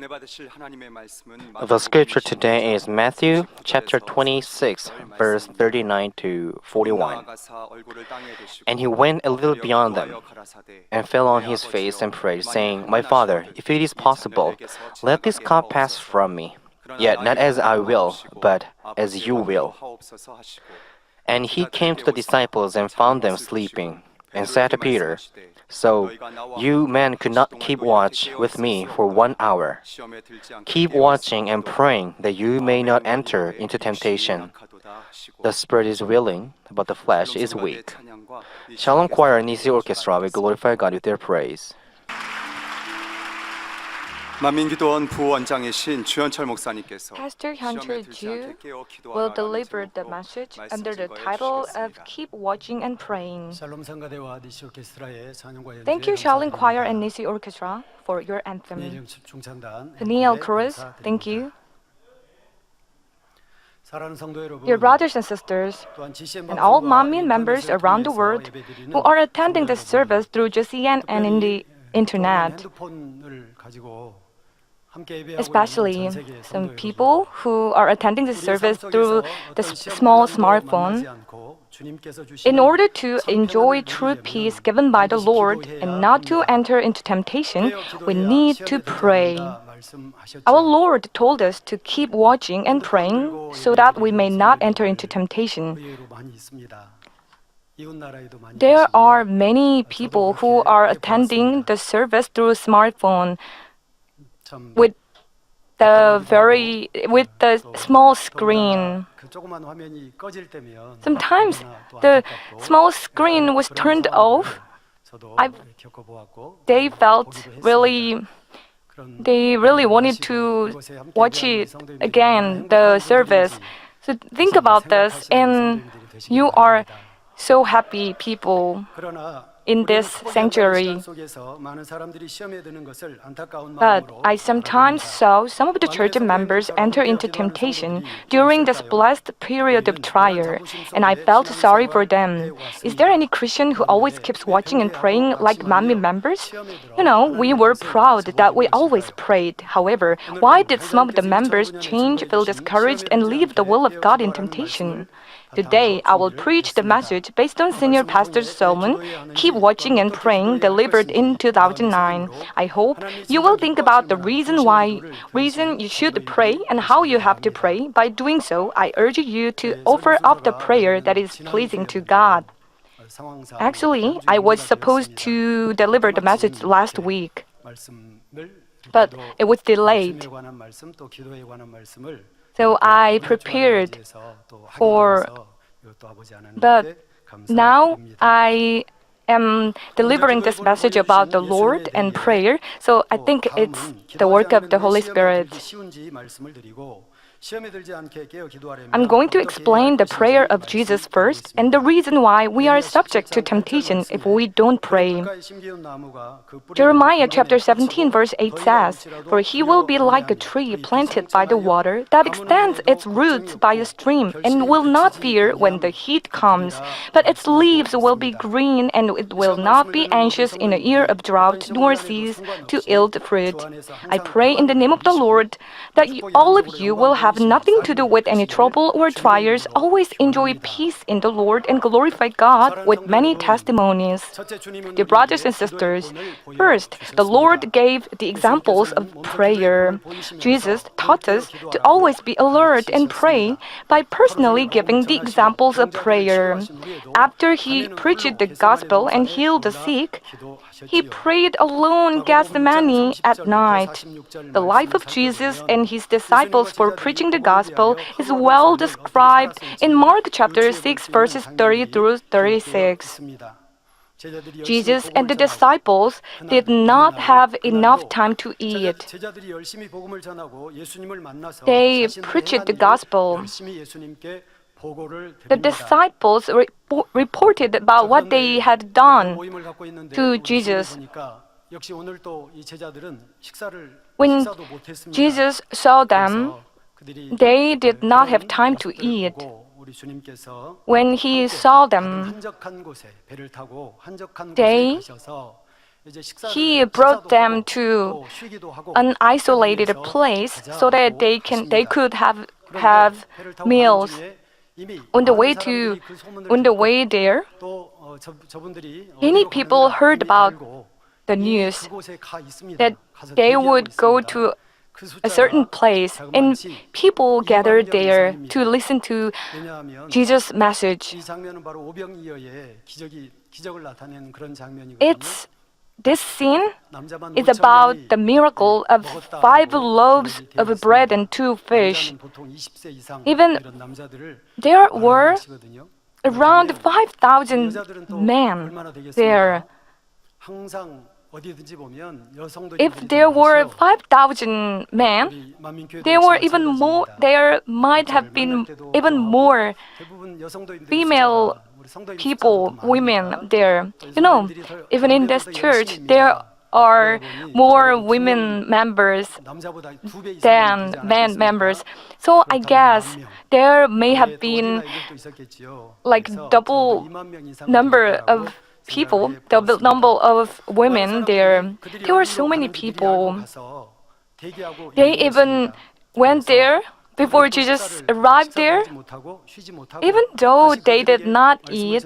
The scripture today is Matthew chapter 26, verse 39 to 41. And he went a little beyond them and fell on his face and prayed, saying, My Father, if it is possible, let this cup pass from me. Yet not as I will, but as you will. And he came to the disciples and found them sleeping, and said to Peter, So you men could not keep watch with me for 1 hour. Keep watching and praying that you may not enter into temptation. The spirit is willing, but the flesh is weak. Shalom Choir and Nisi Orchestra will glorify God with their praise. 만민기도원 부원장이신 주현철 목사님께서 Pastor Hyunchul Ju will deliver the message under the title of Keep Watching and Praying. Thank you, Shalom Choir and Nisi Orchestra, for your anthem. Neil Chorus, thank you. Dear brothers and sisters, and all Manmin members around the world who are attending this service through GCN and in the internet, especially some people who are attending this service through the small smartphone, in order to enjoy true peace given by the Lord and not to enter into temptation, we need to pray. Our Lord told us to keep watching and praying so that we may not enter into temptation. There are many people who are attending the service through a smartphone with the small screen. Sometimes the small screen was turned off. They really wanted to watch it again, the service. So think about this, and you are so happy people in this sanctuary. But I sometimes saw some of the church members enter into temptation during this blessed period of trial, and I felt sorry for them. Is there any Christian who always keeps watching and praying like Manmin members? We were proud that we always prayed. However, why did some of the members change, feel discouraged, and leave the will of God in temptation? Today, I will preach the message based on Senior Pastor's sermon, Keep Watching and Praying, delivered in 2009. I hope you will think about the reason you should pray and how you have to pray. By doing so, I urge you to offer up the prayer that is pleasing to God. Actually, I was supposed to deliver the message last week, but it was delayed. So I prepared but now I am delivering this message about the Lord and prayer, so I think it's the work of the Holy Spirit. I'm going to explain the prayer of Jesus first and the reason why we are subject to temptation if we don't pray. Jeremiah chapter 17 verse 8 says, For he will be like a tree planted by the water that extends its roots by a stream and will not fear when the heat comes, but its leaves will be green and it will not be anxious in a year of drought nor cease to yield fruit. I pray in the name of the Lord that all of you will have nothing to do with any trouble or trials, always enjoy peace in the Lord and glorify God with many testimonies. Dear brothers and sisters, first, the Lord gave the examples of prayer. Jesus taught us to always be alert and pray by personally giving the examples of prayer. After he preached the gospel and healed the sick, he prayed alone Gethsemane at night. The life of Jesus and his disciples for preaching the gospel is well described in Mark chapter 6 verses 30 through 36. Jesus and the disciples did not have enough time to eat. They preached the gospel. The disciples reported about what they had done to Jesus. When Jesus saw them, they did not have time to eat. When he saw them, they he brought them to an isolated place so that they could have meals. On the way there, many people heard about the news that they would go to a certain place, and people gathered there to listen to Jesus' message. This scene is about the miracle of 5 loaves of bread and 2 fish. Even there were around 5,000 men there. If there were 5,000 men, there might have been even more female people, women there. Even in this church, there are more women members than men members. So I guess there may have been like double number of people, the number of women there. There were so many people. They even went there before Jesus arrived there. Even though they did not eat,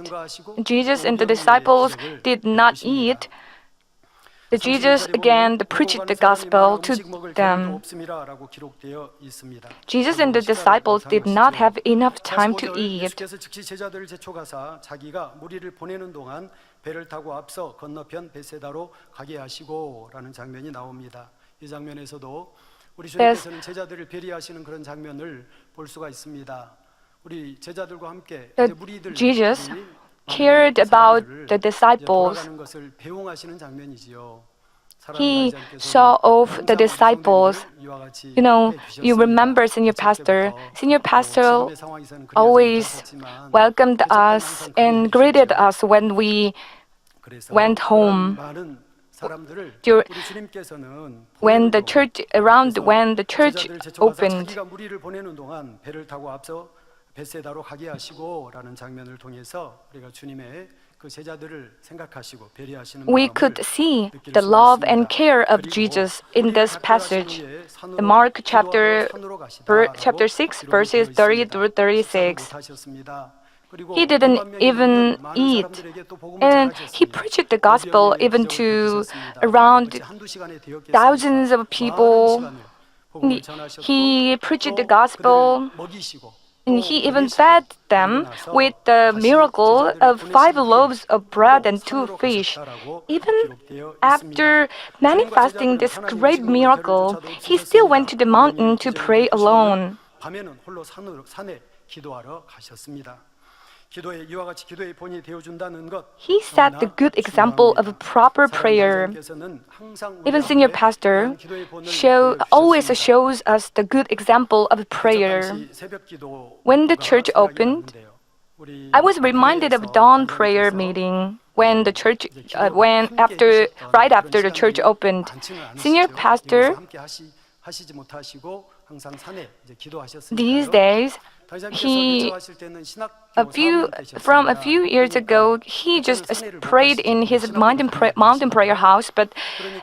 Jesus and the disciples did not eat, Jesus again preached the gospel to them. Jesus and the disciples did not have enough time to eat. 배를 타고 앞서 건너편 베세다로 가게 하시고라는 장면이 나옵니다. 이 장면에서도 우리 주님께서는 제자들을 배려하시는 그런 장면을 볼 수가 있습니다. 우리 제자들과 함께 무리들 Jesus cared about the disciples. 돌아가는 것을 배웅하시는 장면이지요. He saw off the disciples. You remember Senior Pastor. Senior Pastor always welcomed us and greeted us when we went home. When the church opened. 베세다로 가게 하시고라는 장면을 통해서 우리가 주님의 그 제자들을 생각하시고 배려하시는 We could see the love and care of Jesus in this passage. The Mark chapter 6 verses 30 through 36. He didn't even eat, and he preached the gospel even to around thousands of people. He preached the gospel, and he even fed them with the miracle of 5 loaves of bread and 2 fish. Even after manifesting this great miracle, he still went to the mountain to pray alone. He set the good example of proper prayer. Even Senior Pastor always shows us the good example of prayer. When the church opened, I was reminded of dawn prayer meeting when the church right after the church opened. Senior Pastor, these days, from a few years ago, he just prayed in his mountain prayer house. But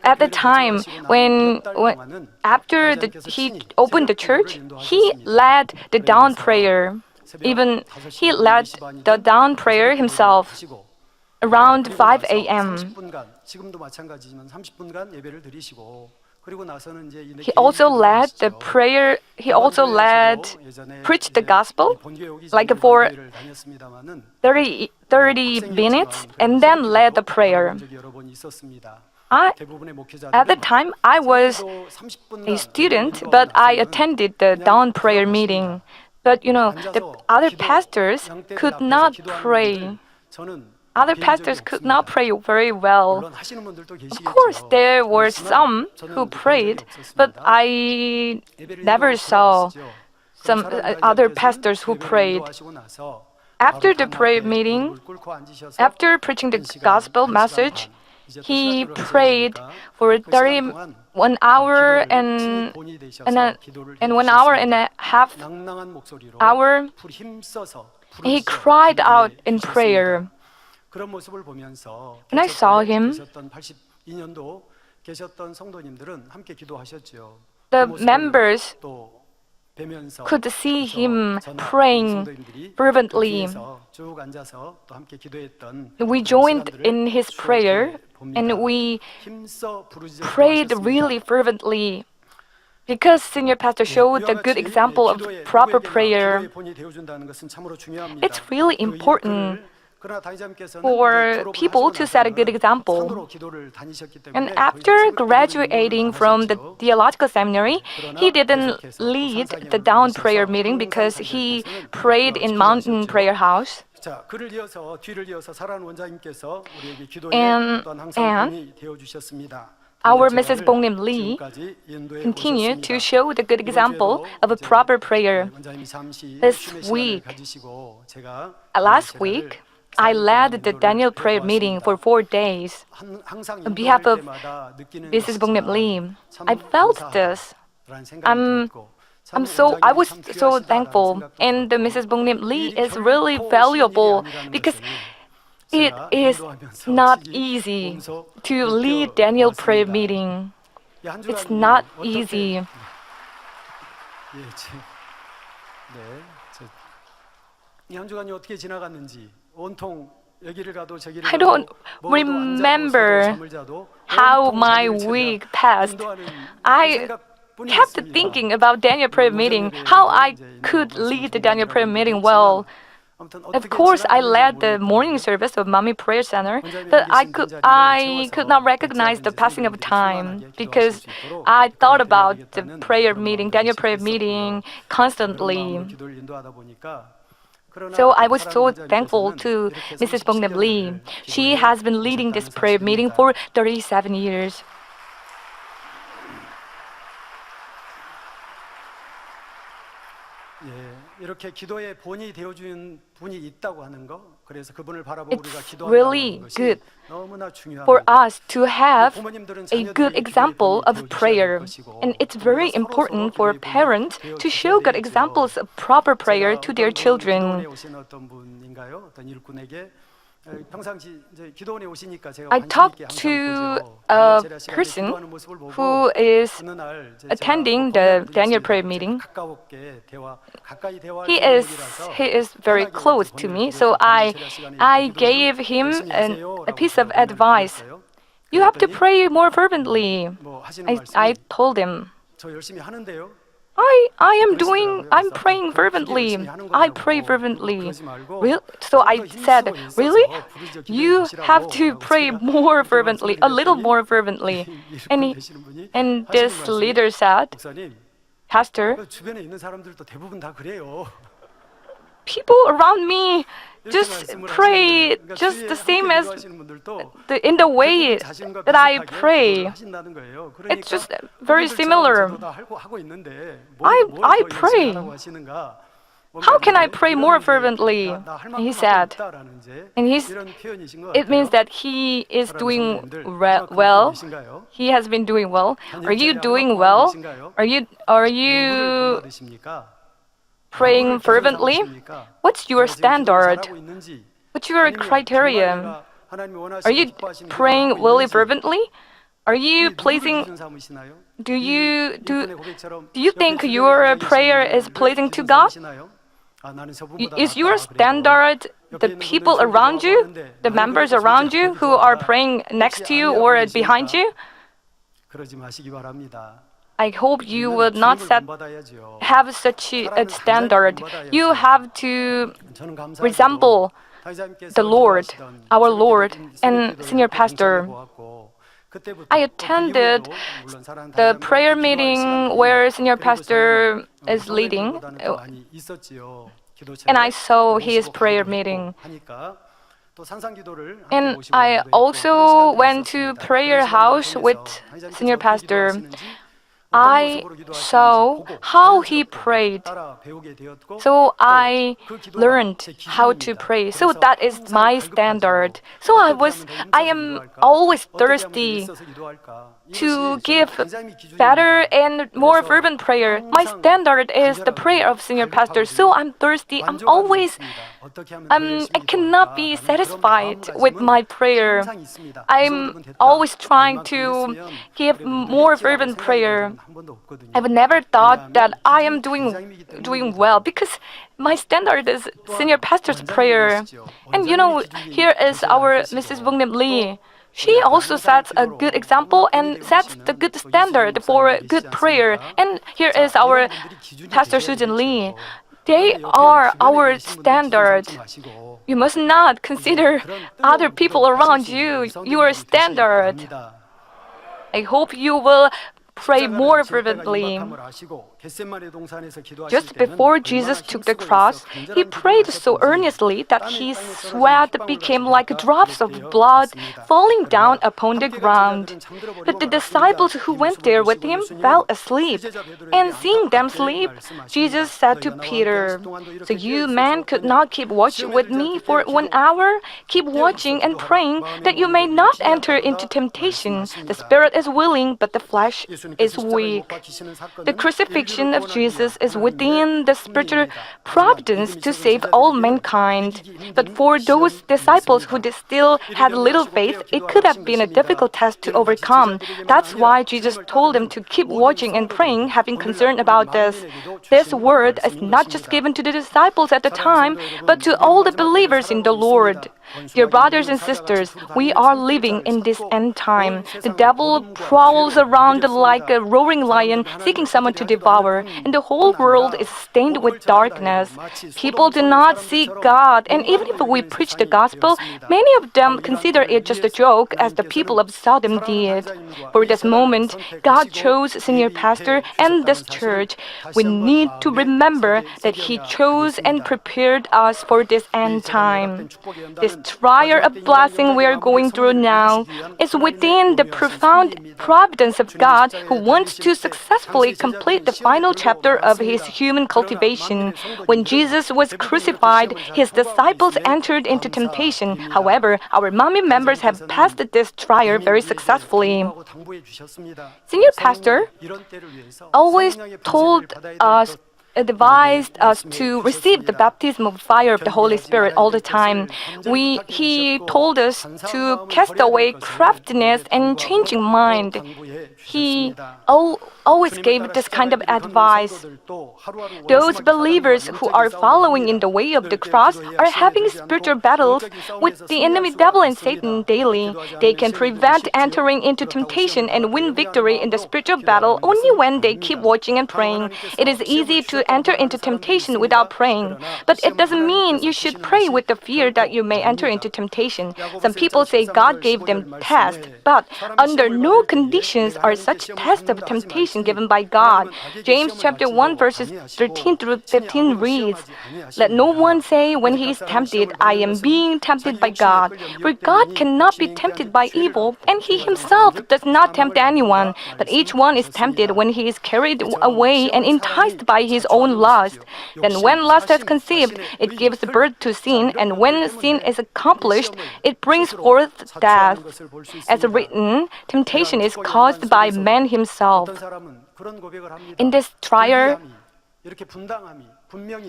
at the time after he opened the church, he led the dawn prayer. Even he led the dawn prayer himself around 5 a.m. He also led the prayer. He also preached the gospel like for 30 minutes and then led the prayer. At the time, I was a student, but I attended the dawn prayer meeting. But the other pastors could not pray. Other pastors could not pray very well. Of course, there were some who prayed, but I never saw some other pastors who prayed. After the prayer meeting, after preaching the gospel message, he prayed for 1 hour and 1 hour and a half hour. He cried out in prayer. When I saw him, 2002년도 계셨던 성도님들은 함께 기도하셨죠. The 그 모습을 members 또 뵈면서 could see 그래서 him 전하 praying 성도님들이 fervently. 그 뒤에서 쭉 앉아서 또 함께 기도했던 We 그런 joined 시간들을 in his 추억해 prayer 봅니다. and we 힘써 부르짖어 prayed 기도하셨습니다. really fervently because Senior Pastor showed a good example of proper prayer. It's really important for people to set a good example. And after graduating from the theological seminary, he didn't lead the down prayer meeting because he prayed in mountain prayer house. 자, 그를 이어서 뒤를 이어서 사랑하는 원장님께서 우리에게 기도에 And- 또한 항상 and 도움이 되어 주셨습니다. Our Mrs. Bong-nim Lee 지금까지 인도해 continue 오셨습니다. to show the good 이번 example 주에도 of a 이제 proper prayer. 원장님이 잠시 This 쉼의 시간을 week, 가지시고 제가 Last 제자를 week, I led the Daniel prayer meeting for 4 days. 항상 On behalf of 인도할 때마다 느끼는 Mrs. Bong-nim Lee, 참 I felt this. 감사하다라는 생각이 I'm- 들었고, 참 I 원장님이 was 참 so 귀하시다라는 thankful, 생각도 and 들었고, Mrs. Bong-nim Lee 이 is 일이 really 결코 쉬운 일이 valuable 아니라는 because 것을 it 제가 is 인도하면서 not 지금 easy 몸소 to lead Daniel prayer 느껴보았습니다. meeting. 이 한 It's 주간이 not 어떻게- easy. 예, 이한 주간이 어떻게 지나갔는지 온통 여기를 가도 저기를 I 가도 don't 먹어도 remember 앉아도 서도 잠을 자도 how 온통 my 자기를 찾아 week passed. 인도하는 I 생각뿐이었습니다. kept thinking about Daniel prayer meeting, how I could lead the Daniel prayer meeting well. 아무튼 Of 어떻게 course, I 지나갔는지 led the 모르겠고 morning service of Mommy Prayer Center, but I could not recognize the passing of time because I thought about the prayer meeting, Daniel prayer meeting, constantly. 기도를 인도하다 보니까 So I was so thankful to Mrs. Bong-nim Lee. She has been leading this prayer meeting for 37 years. 예, 이렇게 기도의 본이 되어주는 분이 있다고 하는 거, 그래서 그분을 바라보고 우리가 It's 기도한다는 really 것이 good 너무나 중요합니다. for us to have 부모님들은 a good 자녀들에게 example 기도의 of 본을 prayer. 보여주셔야 될 것이고, And it's very 우리가 important 서로서로 for 기도의 본을 parents to 보여주셔야 show good 되겠죠. examples of proper prayer to their 제가 children. 기도원에 오신 어떤 분인가요? 어떤 일꾼에게 평상시 이제 기도원에 오시니까 제가 I 관심 talked 있게 to 항상 보죠. a 제가 시간에 person 기도하는 모습을 보고 who is 어느 날 이제 attending 제가 the 건의를 Daniel 드렸습니다. prayer meeting. 가까이 대화할 He 분이라서 is very 편하게 close to 건의를 me, so 드렸죠. 제가 시간에 I 기도 좀 gave him 열심히 하세요라고 a piece of 제가 건의를 advice. 드렸어요. You have to 그랬더니 pray more fervently. 뭐 하시는 I 말씀이 told him, 저 열심히 하는데요. I'm praying fervently. I pray fervently. So I said, really? You have to pray more fervently, a little more fervently. And this leader said, 목사님, Pastor, 주변에 있는 사람들도 대부분 다 그래요. people around me just pray just the same as in the way that I pray. It's just very similar. I pray. How can I pray more fervently? He said. And it means that he is doing well. He has been doing well. Are you doing well? Are you praying fervently? What's your standard? What's your criteria? Are you praying really fervently? Are you pleasing? Do you think your prayer is pleasing to God? Is your standard the people around you, the members around you who are praying next to you or behind you? I hope you would not have such a standard. You have to resemble the Lord, our Lord, and Senior Pastor. I attended the prayer meeting where Senior Pastor is leading, and I saw his prayer meeting. And I also went to prayer house with Senior Pastor. I saw how he prayed. So I learned how to pray. So that is my standard. So I am always thirsty to give better and more fervent prayer. My standard is the prayer of Senior Pastor. So I'm thirsty. I'm always I cannot be satisfied with my prayer. I'm always trying to give more fervent prayer. I've never thought that I am doing well because my standard is senior pastor's prayer. And here is our Mrs. Bungnim Lee. She also sets a good example and sets the good standard for good prayer. And here is our Pastor Susan Lee. They are our standard. You must not consider other people around you your standard. I hope you will pray more fervently. Just before Jesus took the cross, he prayed so earnestly that his sweat became like drops of blood falling down upon the ground. But the disciples who went there with him fell asleep. And seeing them sleep, Jesus said to Peter, "So you men could not keep watch with me for 1 hour? Keep watching and praying that you may not enter into temptation. The spirit is willing, but the flesh is weak." The crucifixion of Jesus is within the spiritual providence to save all mankind. But for those disciples who still had little faith, it could have been a difficult test to overcome. That's why Jesus told them to keep watching and praying, having concern about this. This word is not just given to the disciples at the time, but to all the believers in the Lord. Dear brothers and sisters, we are living in this end time. The devil prowls around like a roaring lion, seeking someone to devour, and the whole world is stained with darkness. People do not seek God, and even if we preach the gospel, many of them consider it just a joke, as the people of Sodom did. For this moment, God chose senior pastor and this church. We need to remember that He chose and prepared us for this end time. This trial of blessing we are going through now is within the profound providence of God, who wants to successfully complete the final chapter of His human cultivation. When Jesus was crucified, His disciples entered into temptation. However, our mommy members have passed this trial very successfully. Senior pastor always advised us to receive the baptism of fire of the Holy Spirit all the time. He told us to cast away craftiness and changing mind. He always gave this kind of advice. Those believers who are following in the way of the cross are having spiritual battles with the enemy devil and Satan daily. They can prevent entering into temptation and win victory in the spiritual battle only when they keep watching and praying. It is easy to enter into temptation without praying, but it doesn't mean you should pray with the fear that you may enter into temptation. Some people say God gave them tests, but under no conditions are such tests of temptation given by God. James chapter 1 verses 13 through 15 reads, "Let no one say when he is tempted, I am being tempted by God. For God cannot be tempted by evil, and He Himself does not tempt anyone. But each one is tempted when he is carried away and enticed by his own lust. Then when lust has conceived, it gives birth to sin, and when sin is accomplished, it brings forth death. As written, temptation is caused by man himself." In this trial,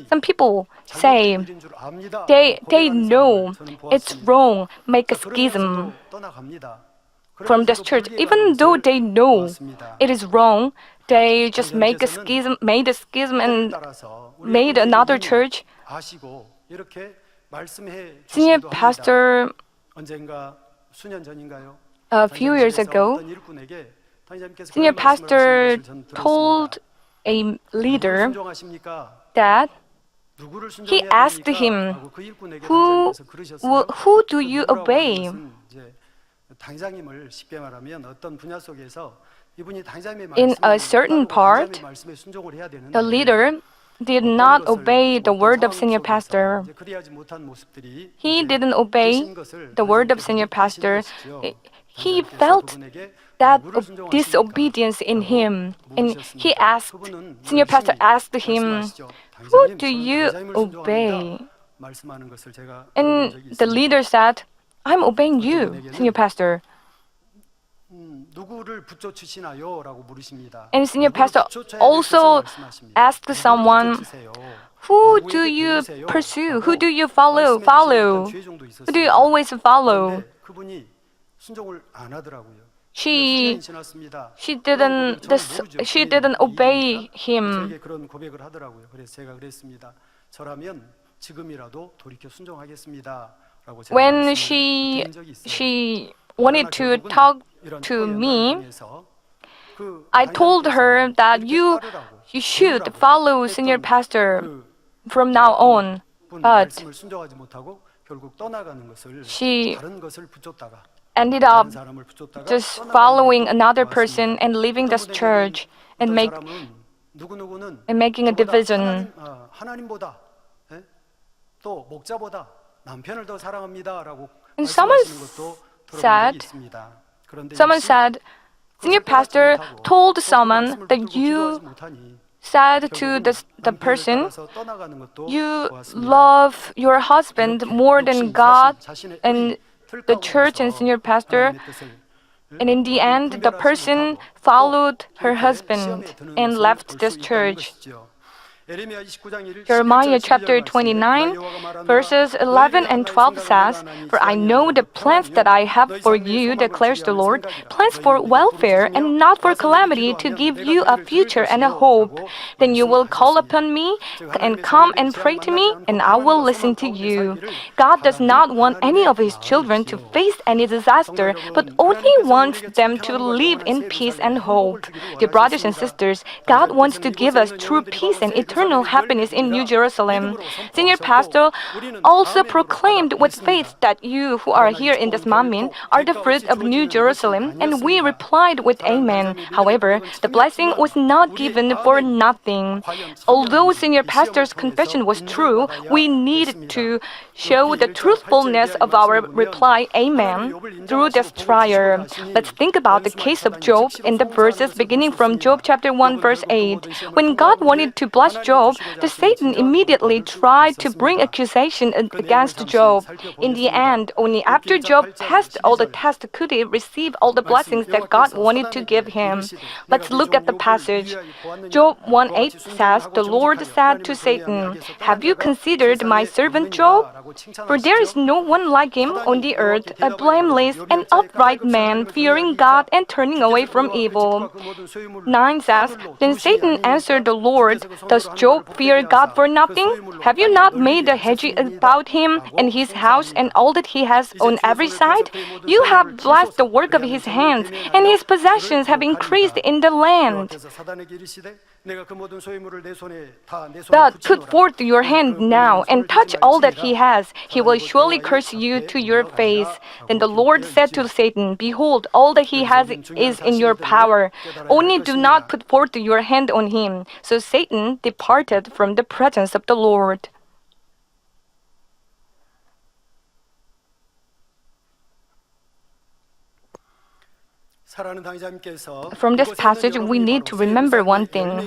some people say they know it's wrong, make a schism from this church. Even though they know it is wrong, they just made a schism and made another church. Senior pastor, a few years ago, senior pastor told a leader that he asked him, who do you obey? In a certain part, the leader did not obey the word of senior pastor. He didn't obey the word of senior pastor. He felt that disobedience in him, and senior pastor asked him, "Who do you obey?" And the leader said, "I'm obeying you, senior pastor." 누구를 붙여주시나요?라고 물으십니다. And senior 누구를 pastor 붙여줘야 될 also 것을 말씀하십니다. asked 누구를 someone, 붙여주세요? who do 누구에게 you 배우세요? pursue? 라고 Who do you follow? 말씀해 주시는 Follow. 어떤 죄종도 Who do you 있었습니다. always follow? 그런데 그분이 순종을 안 하더라고요. She 시간이 지났습니다. didn't she didn't obey him. 저에게 그런 고백을 하더라고요. 그래서 제가 그랬습니다. 저라면 지금이라도 돌이켜 순종하겠습니다라고 제가 When 말씀을 she 드린 적이 있어요. she wanted to 그러나 결국은 talk 이런 to 연단을 me, 통해서 그 I told her 당장께서 that 그렇게 you 따르라고, should 배우라고 follow 했던 senior pastor 그 from now on. 분 But 말씀을 순종하지 못하고 결국 떠나가는 것을 she 다른 것을 붙였다가 ended 다른 up 사람을 붙였다가 just 떠나가는 following 것도 another 나왔습니다. person and leaving this 어떤 church 분에게는 and 어떤 사람은 and making a 저보다 division. 하나님보다 예? 또 목자보다 남편을 더 사랑합니다라고 And someone 말씀하시는 것도 들어본 said- 적이 있습니다. 그런데 Someone 역시 said, senior 그것을 깨닫지 pastor 못하고 told 또 그 someone 말씀을 that 붙들고 you 기도하지 못하니 said to 결국은 the 남편을 person, 따라서 떠나가는 것도 you 보았습니다. love your husband more than God 자신의 and 틀 the church and 가운데서 senior pastor. 하나님의 뜻을 And in the end, the person followed her husband and left this church. Jeremiah chapter 29, verses 11 and 12 says, "For I know the plans that I have for you, declares the Lord, plans for welfare and not for calamity, to give you a future and a hope. Then you will call upon me and come and pray to me, and I will listen to you." God does not want any of his children to face any disaster, but only wants them to live in peace and hope. Dear brothers and sisters, God wants to give us true peace and eternal happiness in New Jerusalem. Senior pastor also proclaimed with faith that you who are here in this Manmin are the fruit of New Jerusalem, and we replied with amen. However, the blessing was not given for nothing. Although senior pastor's confession was true, we need to show the truthfulness of our reply amen through this trial. Let's think about the case of Job in the verses beginning from Job chapter 1 verse 8. When God wanted to bless Job, the Satan immediately tried to bring accusation against Job. In the end, only after Job passed all the tests could he receive all the blessings that God wanted to give him. Let's look at the passage. Job 1:8 says, "The Lord said to Satan, 'Have you considered my servant Job? For there is no one like him on the earth, a blameless and upright man, fearing God and turning away from evil.'" 9 says, "Then Satan answered the Lord, 'Does Job fear God for nothing? Have you not made a hedge about him and his house and all that he has on every side? You have blessed the work of his hands, and his possessions have increased in the land. But put forth your hand now and touch all that he has. He will surely curse you to your face.' Then the Lord said to Satan, 'Behold, all that he has is in your power. Only do not put forth your hand on him.' So Satan departed from the presence of the Lord." From this passage, we need to remember one thing.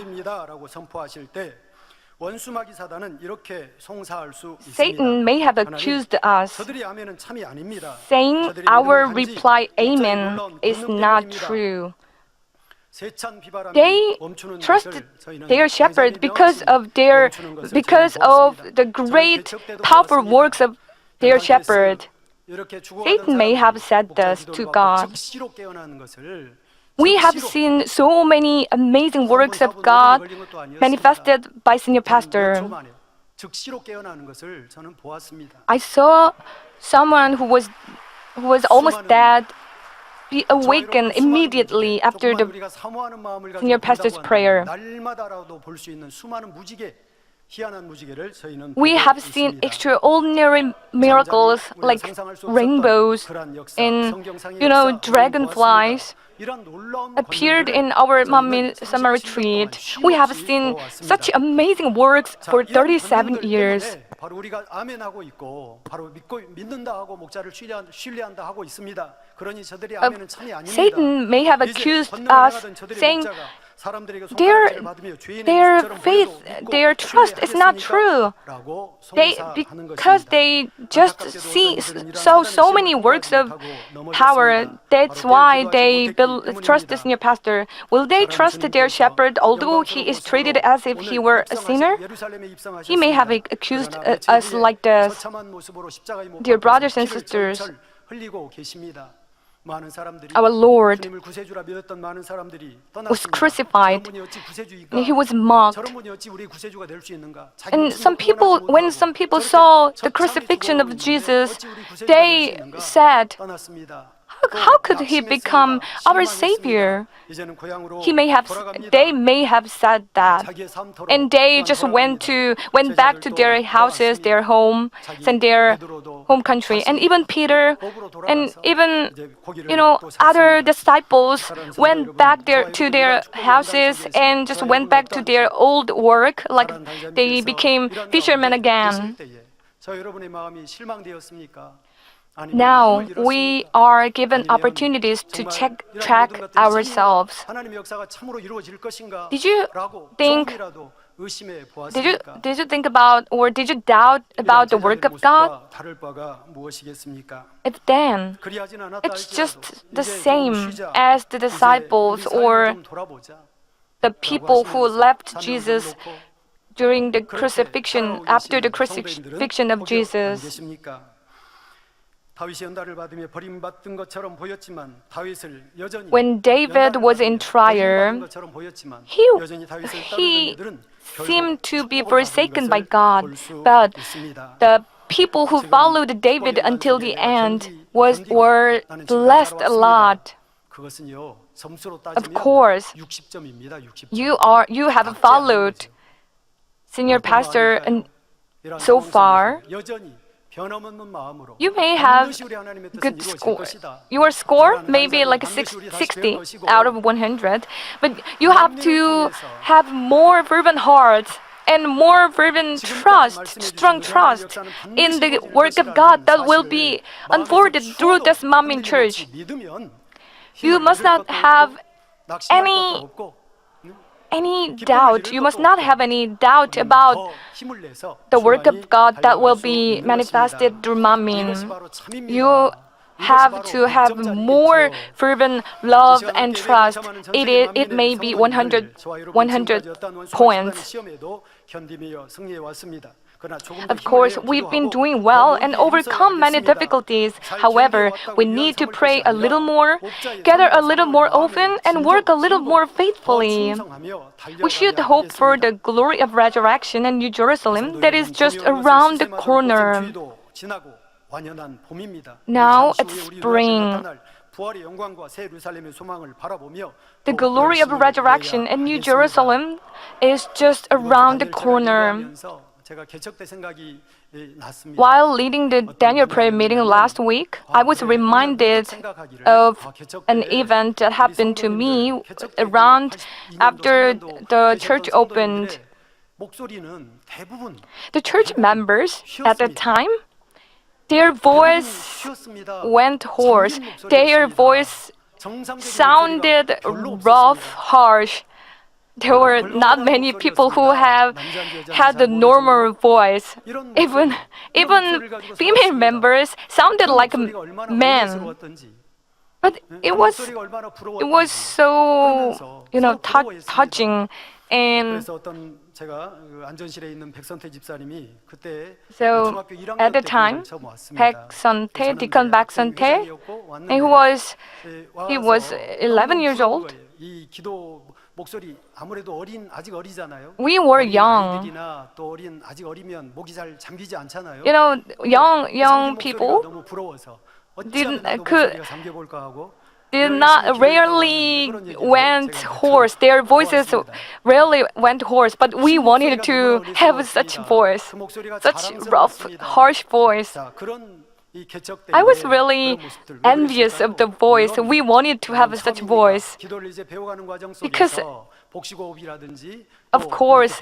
Satan may have accused us, saying our reply amen is not true. They trusted their shepherd because of the great powerful works of their shepherd. Satan may have said this to God. We have seen so many amazing works of God manifested by senior pastor. I saw someone who was almost dead be awakened immediately after the senior pastor's prayer. We have seen extraordinary miracles like rainbows and, dragonflies appeared in our Manmin summer retreat. We have seen such amazing works for 37 years. Satan may have accused us, saying their faith, their trust is not true. Because they just saw so many works of power, that's why they trust the senior pastor. Will they trust their shepherd although he is treated as if he were a sinner? He may have accused us like this. Dear brothers and sisters, our Lord was crucified and he was mocked. And when some people saw the crucifixion of Jesus, they said, how could he become our Savior? They may have said that, and they just went back to their houses, their homes, and their home country. And even Peter, and even other disciples went back to their houses and just went back to their old work, like they became fishermen again. Now we are given opportunities to track ourselves. Did you think about, or did you doubt about the work of God? If then, it's just the same as the disciples or the people who left Jesus during the crucifixion, after the crucifixion of Jesus. When David was in trial, he seemed to be forsaken by God, but the people who followed David until the end were blessed a lot. Of course, you have followed senior pastor and so far. You may have good score. Your score may be like 60 out of 100, but you have to have more fervent hearts and more fervent trust, strong trust in the work of God that will be unfolded through this Manmin Church. You must not have any doubt. You must not have any doubt about the work of God that will be manifested through Manmin. You have to have more fervent love and trust. It may be 100 points. Of course, we've been doing well and overcome many difficulties. However, we need to pray a little more, gather a little more often, and work a little more faithfully. We should hope for the glory of resurrection in New Jerusalem that is just around the corner. Now it's spring. The glory of resurrection in New Jerusalem is just around the corner. While leading the Daniel prayer meeting last week, I was reminded of an event that happened to me around after the church opened. The church members at the time, their voice went hoarse. Their voice sounded rough, harsh. There were not many people who have had the normal voice. Even female members sounded like men. But it was so touching. And so at the time, Deacon Baek-Suntae, he was 11 years old. We were young. Young people rarely went hoarse. Their voices rarely went hoarse, but we wanted to have such voice, such rough, harsh voice. I was really envious of the voice. We wanted to have such voice. Because, of course,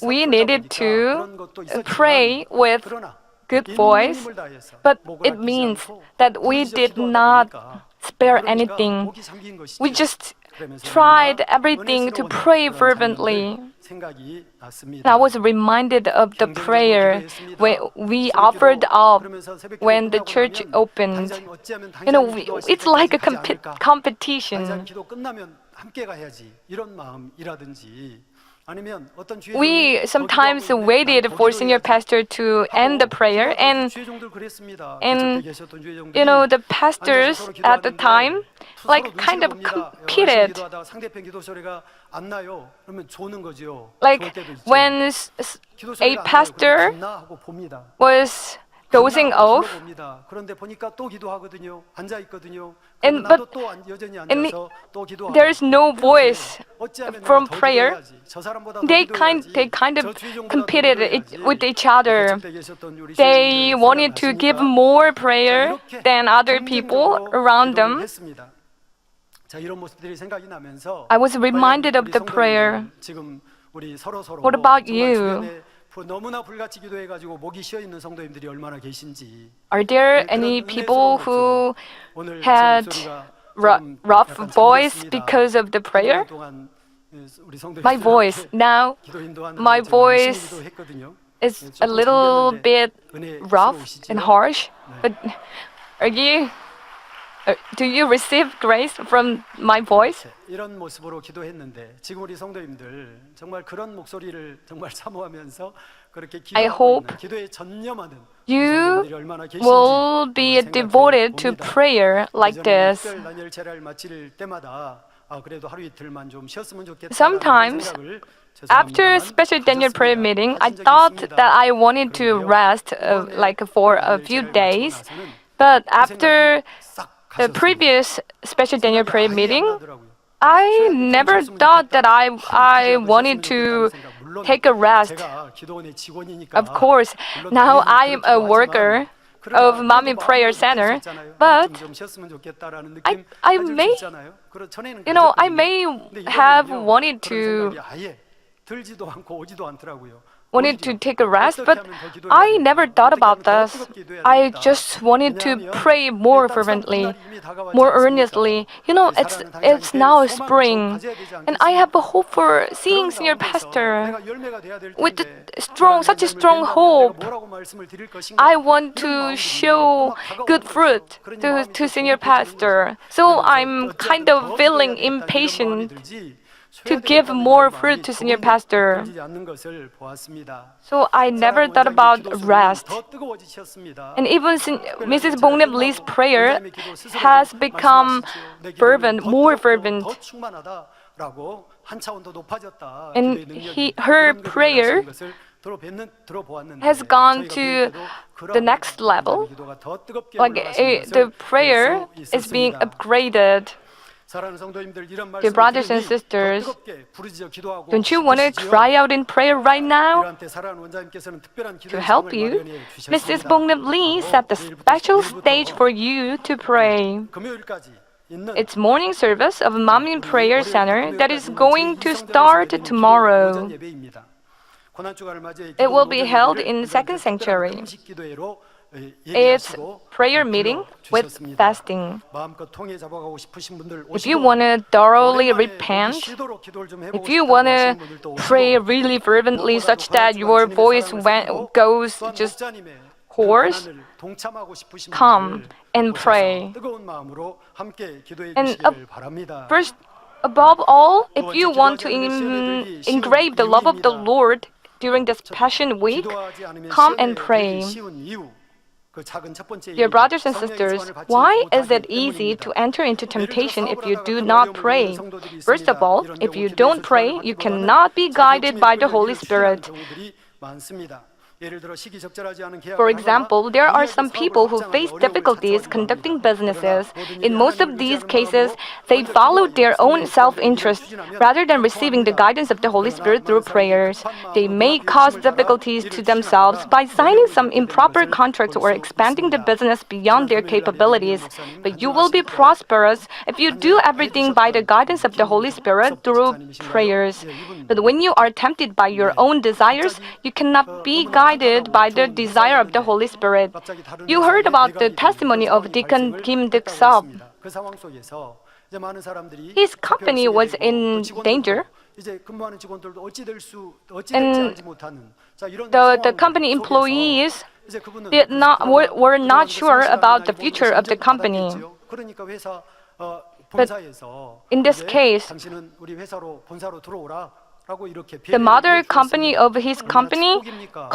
we needed to pray with good voice, but it means that we did not spare anything. We just tried everything to pray fervently. And I was reminded of the prayer we offered up when the church opened. You know, it's like a competition. We sometimes waited for senior pastor to end the prayer, and you know, the pastors at the time like kind of competed. Like when a pastor was dozing off, and there is no voice from prayer. They kind of competed with each other. They wanted to give more prayer than other people around them. I was reminded of the prayer. What about you? Are there any people who had rough voice because of the prayer? My voice is a little bit rough and harsh, but do you receive grace from my voice? 이런 모습으로 기도했는데 지금 우리 성도님들 정말 그런 목소리를 정말 사모하면서 그렇게 기도에 전념하는 you will be devoted to prayer like this. Sometimes, after special Daniel prayer meeting, I thought that I wanted to rest for a few days, but after the previous special Daniel prayer meeting, I never thought that I wanted to take a rest. Of course, now I am a worker of Mommy Prayer Center, but I may have wanted to take a rest, but I never thought about this. I just wanted to pray more fervently, more earnestly. You know, it's now spring, and I have a hope for seeing senior pastor with such a strong hope. I want to show good fruit to senior pastor, so I'm kind of feeling impatient to give more fruit to senior pastor. So I never thought about rest. And even Mrs. Bongnam Lee's prayer has become more fervent. And her prayer has gone to the next level. The prayer is being upgraded. Dear brothers and sisters, don't you want to cry out in prayer right now? To help you, Mrs. Bongnam Lee set the special stage for you to pray. It's morning service of Mommy Prayer Center that is going to start tomorrow. It will be held in Second Sanctuary. It's prayer meeting with fasting. If you want to thoroughly repent, if you want to pray really fervently such that your voice goes just hoarse, come and pray. And first, above all, if you want to engrave the love of the Lord during this Passion Week, come and pray. Dear brothers and sisters, why is it easy to enter into temptation if you do not pray? First of all, if you don't pray, you cannot be guided by the Holy Spirit. For example, there are some people who face difficulties conducting businesses. In most of these cases, they followed their own self-interest rather than receiving the guidance of the Holy Spirit through prayers. They may cause difficulties to themselves by signing some improper contracts or expanding the business beyond their capabilities. But you will be prosperous if you do everything by the guidance of the Holy Spirit through prayers. But when you are tempted by your own desires, you cannot be guided by the desire of the Holy Spirit. You heard about the testimony of Deacon Kim Duk-sub. 이제 많은 사람들이 His company 잡혀쓰게 was 되고 in 또 직원들도 danger. 이제 근무하는 직원들도 어찌 될지 And 알지 못하는 자, 이런 The 상황 company 속에서 employees 이제 그분은 were not 그동안 sure 그 about the 시간이나 future of the 이번에 company. 받았겠지요. 그러니까 회사 본사에서 in this 이제 case, 당신은 우리 회사로 본사로 들어오라라고 이렇게 The mother 배려를 company 했습니다. of his 얼마나 company 축복입니까?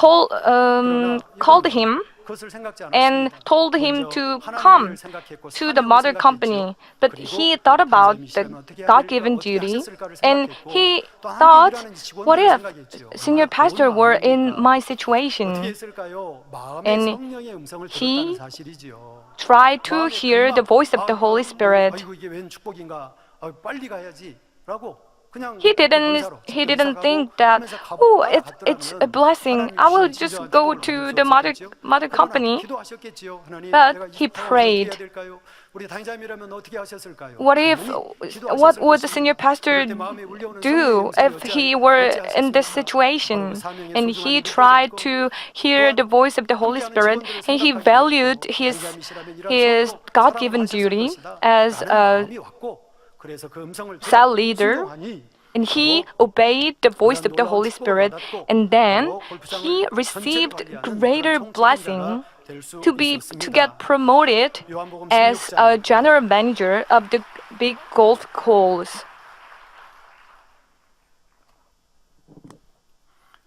called him 그것을 생각지 and 않았습니다. told him 먼저 to 하나님을 come 생각했고 to the 사명을 mother 생각했지요. company. But 그리고 he thought about 당사님이 the 시간을 어떻게 해야 God-given 될까, 어떻게 duty, 하셨을까를 and 생각했고, he 또 함께 thought, 일하는 직원들을 what if 생각했지요. senior 얼마나 pastor 좋은 were in 마음입니까? my 어떻게 situation? 했을까요? 마음의 And 성령의 음성을 he 들었다는 사실이지요. Try to 마음의 hear the 근막, voice of the Holy Spirit. 아이고 이게 웬 축복인가? 빨리 가야지라고 그냥 He 본사로, didn't 직접 think 이사 that, 가고 하면서 oh, 갔더라면 it's a blessing. I will just 하나님 go 주시는 to 진정한 the 축복을 받을 수 mother 없었겠지요? company. 그러나 기도하셨겠지요. 하나님, But 내가 이 he 상황을 어떻게 해야 prayed. 될까요? 우리 당장이라면 어떻게 하셨을까요? What if, 기도하셨을 what would the 것입니다. senior pastor 그럴 때 마음에 울려오는 do 성령의 if 음성이 he were 어찌 in this 하셨습니까? situation? 바로 그 사명의 And 소중함이 he tried 느껴졌고, to hear the voice of the Holy 함께하는 Spirit, 직원들을 and he 생각하게 valued 됐고, 당장이시라면 이런 his 성도로 God-given 살아가고 duty 하셨을 것이다. as 라는 a 마음이 왔고, 그래서 그 음성을 cell 들어 leader. 순종하니 And he 바로 obeyed the voice of the 놀라운 Holy 축복을 Spirit, 받았고, and then 바로 골프장을 he 전체를 received 관리하는 greater 그런 blessing 총책임자가 될 수 to 있었습니다. get promoted 요한복음 as 16장 a general manager of the big golf course.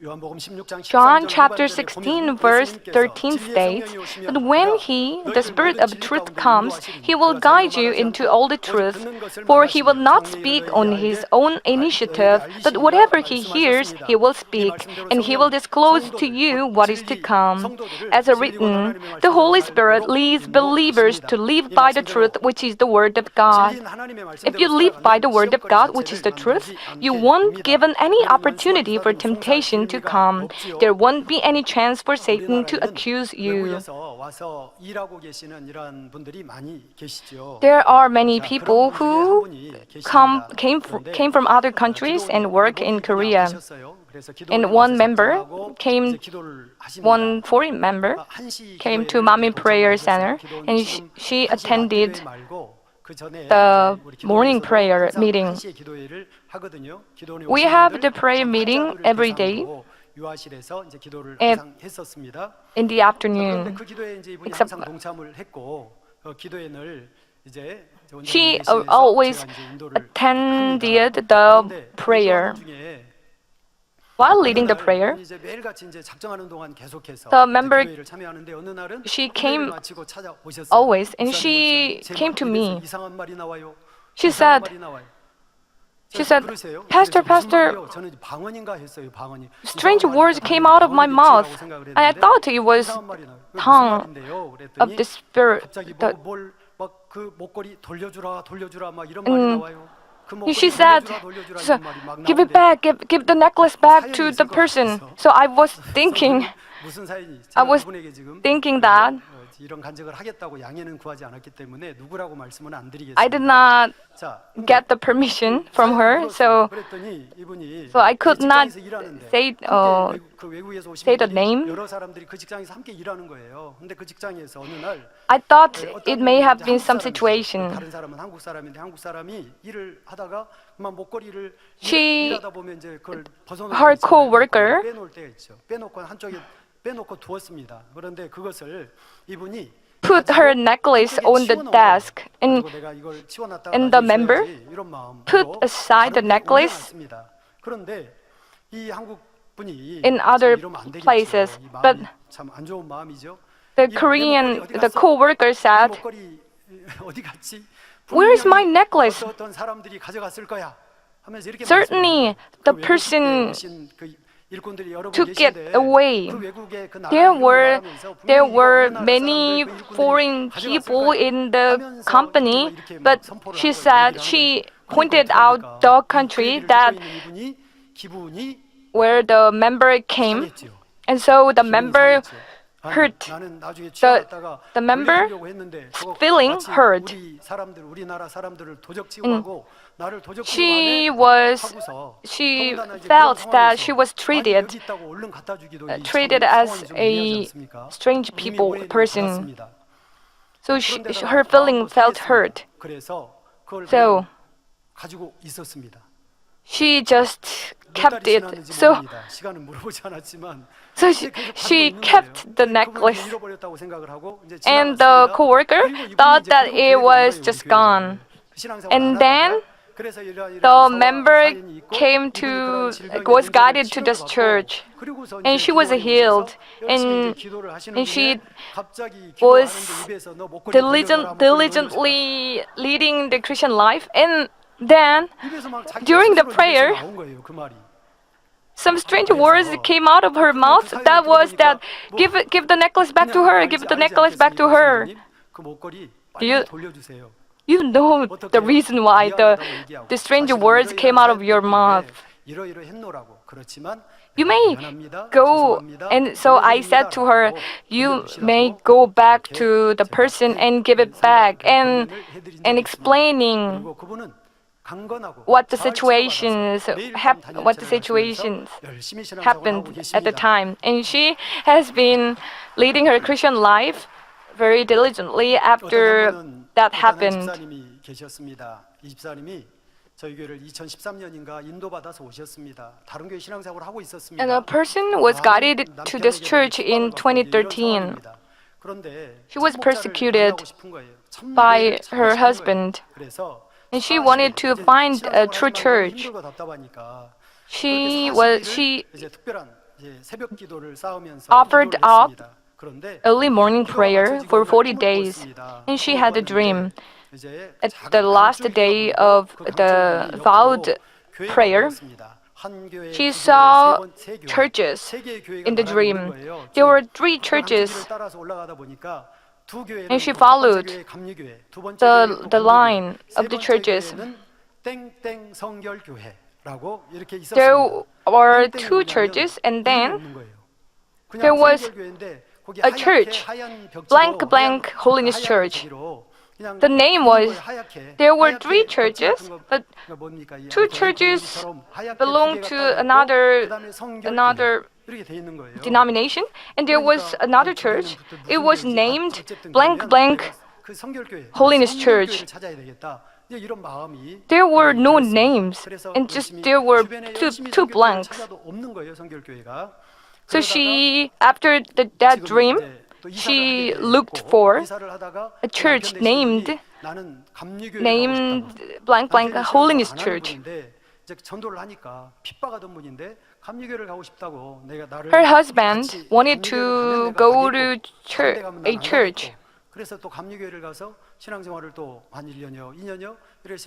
요한복음 16장 John 13절 chapter 후반절에 16 보면 verse 예수님께서 13 진리의 states 성령이 오시면 that when 그가 the 너희를 Spirit 모든 of 진리 truth 가운데 comes, 인도하시리니 he will 그가 guide 자기가 you 말하지 into 않고 all the 오직 truth, 듣는 것을 for he will 말하시며 not 정의를 speak 너희에게 on his own 너희에게 initiative, but 알리시리라 whatever he hears, 말씀하셨습니다. he will 이 speak, 말씀대로 and he will 성령, disclose to 성도들, you 곧 what is to 진리, come. 성도들을 As a 진리고 written, 하나님의 the 말씀대로 Holy Spirit 살도록 leads believers 인도하십니다. to live 이 by the 말씀대로 truth, which is the word of God. 진리인 하나님의 If you 말씀대로 live by the 살아가면 word of 시험거리 God, which is 자체를 the truth, 만들지 you 않게 won't 됩니다. given any 그러니 opportunity for 원수와 용서할 temptation to 길미가 come. 없지요. There won't be any chance for Satan to 우리나라에는 accuse you. 외국에서 와서 일하고 계시는 이러한 분들이 많이 계시죠. There are many 자, people 그런 분 중에 한 who 분이 계십니다. came from other countries and work in Korea. And one member came, one foreign member came to Manmin Prayer Center, and she attended the morning prayer meeting. We have the prayer meeting every day 유아실에서 이제 기도를 에- 항상 했었습니다. in the 그런데 afternoon. 그 기도에 이제 이분이 except- 항상 동참을 했고 기도에 늘 이제 She 원장님을 always 대신해서 제가 이제 인도를 attended 합니다. the 그런데 prayer. 이 기도 중에 While leading the 어느 날 prayer, 이분이 이제 매일같이 이제 작정하는 동안 계속해서 the member- 기도회를 참여하는데 어느 날은 she 기도회를 came 마치고 찾아오셨어요. always, and 목사님, she 목사님, 제 came to 마음속에서 me. 이상한 말이 나와요. She 이상한 said, 말이 나와요. she said, 그러세요? Pastor, 그래서 무슨 Pastor, 말이요? 저는 방언인가 했어요. 방언이. strange 이상한 words 말이니까 came out of my mouth, 방언이라고 생각을 and I 했는데 thought it was 이상한 말이 나와요. 그게 무슨 tongue 말인데요? of 그랬더니 the Spirit. 갑자기 The- 뭘막그 목걸이 돌려주라 막 이런 말이 나와요. 그 And she 목걸이 said, 돌려주라 she said, 이런 말이 막 give it 나오는데 back, give the necklace back to 사연이 the 있을 것 person. 같아서. So I was thinking, 무슨 사연이 I 제가 was 그분에게 지금 thinking that 이런 간증을 하겠다고 양해는 구하지 않았기 때문에 누구라고 말씀은 안 드리겠습니다. I did not 자, get the permission from her, so 그랬더니 이분이 I could not 직장에서 일하는데 say 함께 그 외국에서 오신 say the 분들이 name. 여러 사람들이 그 직장에서 함께 일하는 거예요. 근데 그 직장에서 어느 날 I thought 어떤 it may have 이제 been 한국 some 사람이죠. situation. 다른 사람은 한국 사람인데 한국 사람이 일을 하다가 그만 목걸이를 She- 일하다 보면 이제 그걸 벗어놓고 her 있잖아요. coworker- 빼놓을 때가 있죠. 빼놓고 한쪽에 빼놓고 두었습니다. 그런데 그것을 이분이 put her necklace on the desk, and the member put aside the necklace 그런데 이 한국 분이 in other places. But 참안 좋은 마음이죠. the coworker said, 어디 갔지? "Where is my necklace?" 어떤 사람들이 가져갔을 거야. 하면서 이렇게 Certainly, the person took it away. There were many foreign people in the company, but she said she pointed out the country that where the member came, and so the member hurt. The member feeling hurt. She felt that she was treated as a strange people person. So her feeling felt hurt. 그걸 So 가지고 있었습니다. she just 몇 kept 달이 it. 지났는지 So 모릅니다. 시간은 물어보지 않았지만 so 근데 그걸 가지고 she 있는 kept 거예요. the 그분이 necklace. 잃어버렸다고 생각을 하고 이제 And the 지나갔습니다. coworker 그리고 이분이 thought 이제 that 그런 it 계획을 was 한 just 거예요, 우리 gone. 교회에. 신앙생활을 And 안 then 하다가 그래서 이러한 the 사와 member 사연이 있고 came 이분이 그런 to 질병의 was 문제를 guided to 치료를 this 받고 church, 그리고서 and 이제 she was 기도원에 healed, 오셔서 열심히 이제 and 기도를 하시는 and she 중에 갑자기 was 기도하는데 입에서 너 목걸이 걸려라, 목걸이 걸려라. diligently leading the Christian life, and then 입에서 막 자기가 during the 스스로 입에서 prayer, 나온 거예요, 그 말이. some strange words came out of her mouth. That was that give the necklace back to her, give the necklace back to her. 그 목걸이 You- 빨리 돌려주세요. You know the reason why the strange words came out of your mouth. 이러이러했노라고. 그렇지만 You may go, and so I said to her, you may go back to the person and give it back, and explaining 그리고 그분은 강건하고 what the 잘 situations 치료받아서 매일 밤 단일 what the 체험을 situations 하시면서 열심히 신앙생활을 하고 happened at the 계십니다. time, and she has been leading her Christian life very diligently after that happened. 집사님이 계셨습니다. 이 집사님이 저희 교회를 2013년인가 인도받아서 오셨습니다. 다른 교회 신앙생활을 하고 있었습니다. And a person was guided to this church in 2013. 그런데 She was persecuted by her husband, and she wanted to find a true church. She offered up early morning prayer for 40 days, and she had a dream. At the last day of the vowed prayer, she saw churches in the dream. There were 3 churches, and she followed the line of the churches. There were 2 churches, and then there was a church, blank blank Holiness Church. The name was, there were 3 churches, but 2 churches belonged to another denomination, and there was another church. It was named blank blank Holiness Church. There were no names, and just there were two blanks. So she, after that dream, she looked for a church named blank blank Holiness Church. Her husband wanted to go to a church.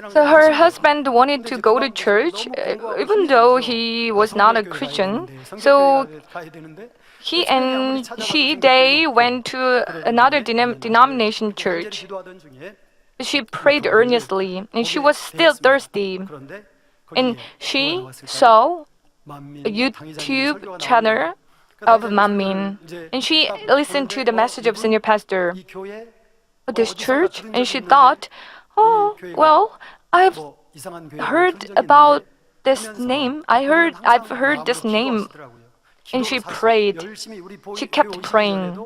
So her husband wanted to go to church, even though he was not a Christian. So they went to another denomination church. She prayed earnestly, and she was still thirsty. And she saw a YouTube channel of Manmin, and she listened to the message of senior pastor of this church, and she thought, oh, well, I've heard about this name. I've heard this name. And she prayed. She kept praying.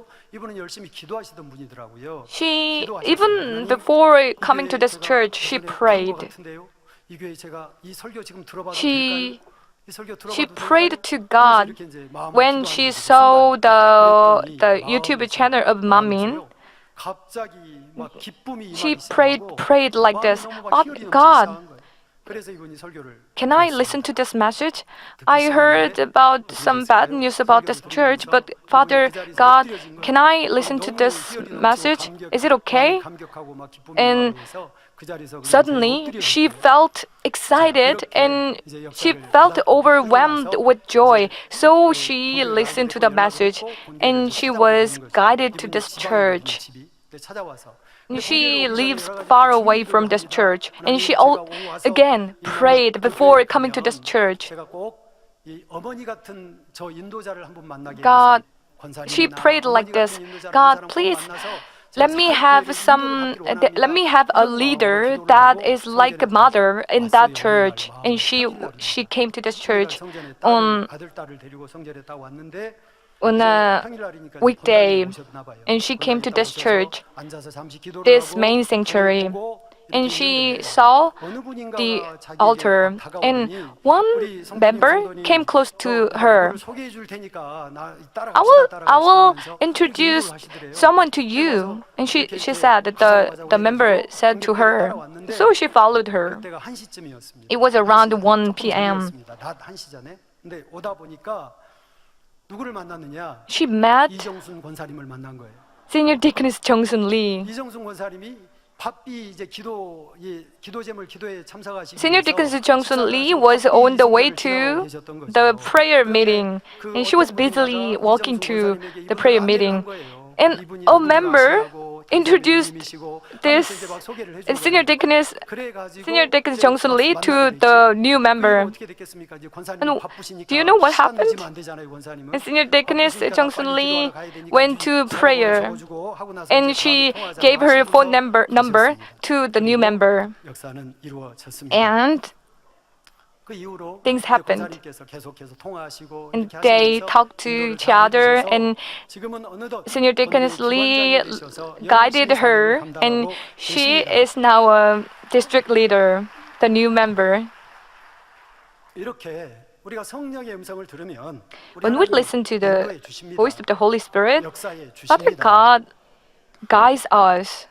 She, even before coming to this church, she prayed. She prayed to God when she saw the YouTube channel of Manmin. She prayed like this, God, can I listen to this message? I heard about some bad news about this church, but Father God, can I listen to this message? Is it okay? And suddenly she felt excited and she felt overwhelmed with joy. So she listened to the message and she was guided to this church. She lives far away from this church, and she again prayed before coming to this church. God, she prayed like this, God, please let me have a leader that is like a mother in that church. And she came to this church on a weekday, and she came to this church, this main sanctuary, and she saw the altar, and one member came close to her. I will introduce someone to you. And she said that the member said to her. So she followed her. It was around 1 p.m. 근데 오다 보니까 누구를 만났느냐? She met 이정순 권사님을 만난 거예요. Senior Deaconess Jung-sun Lee. 이정순 권사님이 바삐 이제 기도 제물 기도에 참석하시기 Senior Deaconess Jung-sun Lee was on the way to the prayer meeting, and she was busily walking to the prayer meeting. And a member introduced this Senior Deaconess Jung-sun Lee to the new member. And do you know what happened? And Senior Deaconess Jung-sun Lee went to prayer, and she gave her phone number to the new member. And things happened. And they talked to each other, and Senior Deaconess Lee guided her, and she is now a district leader, the new member. When we listen to the voice of the Holy Spirit, Father God guides us.